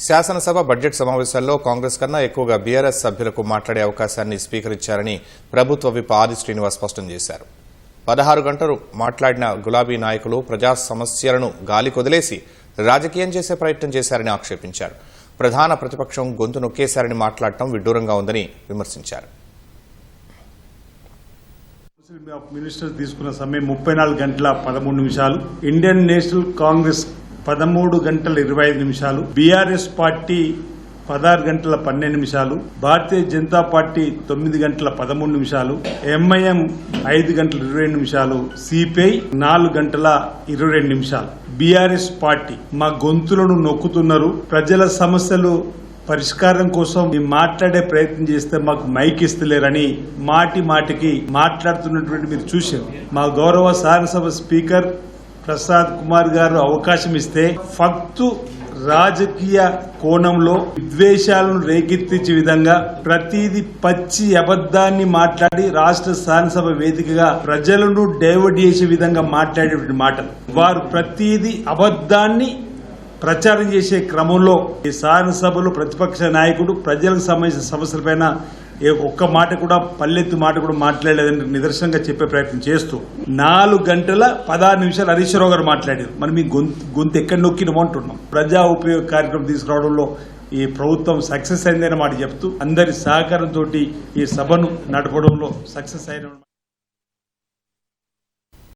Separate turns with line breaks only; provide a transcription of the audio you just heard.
శాసనసభ బడ్జెట్ సమావేశాల్లో కాంగ్రెస్ కన్నా ఎక్కువగా బీఆర్ఎస్ సభ్యులకు మాట్లాడే అవకాశాన్ని స్పీకర్ ఇచ్చారని ప్రభుత్వ విప్ ఆది శ్రీనివాస్ స్పష్టం చేశారు. 16 గంటలు మాట్లాడిన గులాబీ నాయకులు ప్రజా సమస్యలను గాలికొదిలేసి రాజకీయం చేసే ప్రయత్నం చేశారని ఆక్షేపించారు. ప్రధాన ప్రతిపక్షం గొంతు నొక్కేశారని మాట్లాడటం విడ్డూరంగా ఉందని విమర్శించారు.
మినిస్టర్ తీసుకున్న సమయం 34 గంటల 13 నిమిషాలు, ఇండియన్ నేషనల్ కాంగ్రెస్ 13 గంటల 25 నిమిషాలు, బీఆర్ఎస్ పార్టీ 16 గంటల 12 నిమిషాలు, భారతీయ జనతా పార్టీ 9 గంటల 13 నిమిషాలు, ఎంఐఎం 5 గంటల 22 నిమిషాలు, సిపిఐ 4 గంటల 22 నిమిషాలు. బీఆర్ఎస్ పార్టీ మా గొంతులను నొక్కుతున్నారు, ప్రజల సమస్యలు పరిష్కారం కోసం మాట్లాడే ప్రయత్నం చేస్తే మాకు మైక్ ఇస్తలేరని మాటికి మాట్లాడుతున్నటువంటి మీరు చూశారు. మా గౌరవ శాసనసభ స్పీకర్ ప్రసాద్ కుమార్ గారు అవకాశం ఇస్తే ఫక్తు రాజకీయ కోణంలో విద్వేషాలను రేకెత్తించే విధంగా ప్రతిదీ పచ్చి అబద్దాన్ని మాట్లాడి రాష్ట్ర శాసనసభ వేదికగా ప్రజలను డైవర్ట్ చేసే విధంగా మాట్లాడేటువంటి మాటలు, వారు ప్రతిదీ అబద్దాన్ని ప్రచారం చేసే క్రమంలో ఈ శాసనసభలో ప్రతిపక్ష నాయకుడు ప్రజలకు సంబంధించిన సమస్యలపైన ఒక్క మాట కూడా పల్లెత్తు మాట కూడా మాట్లాడలేదని నిదర్శనంగా చెప్పే ప్రయత్నం చేస్తూ 4 గంటల 16 నిమిషాలు హరీష్ రావు గారు మాట్లాడారు. మనం మీ గొంతు ఎక్కడ నొక్కినమో అంటున్నాం. ప్రజా ఉపయోగ కార్యక్రమం తీసుకురావడంలో ఈ ప్రభుత్వం సక్సెస్ అయిందనే మాట చెప్తూ అందరి సహకారంతో ఈ సభను నడపడంలో సక్సెస్ అయిన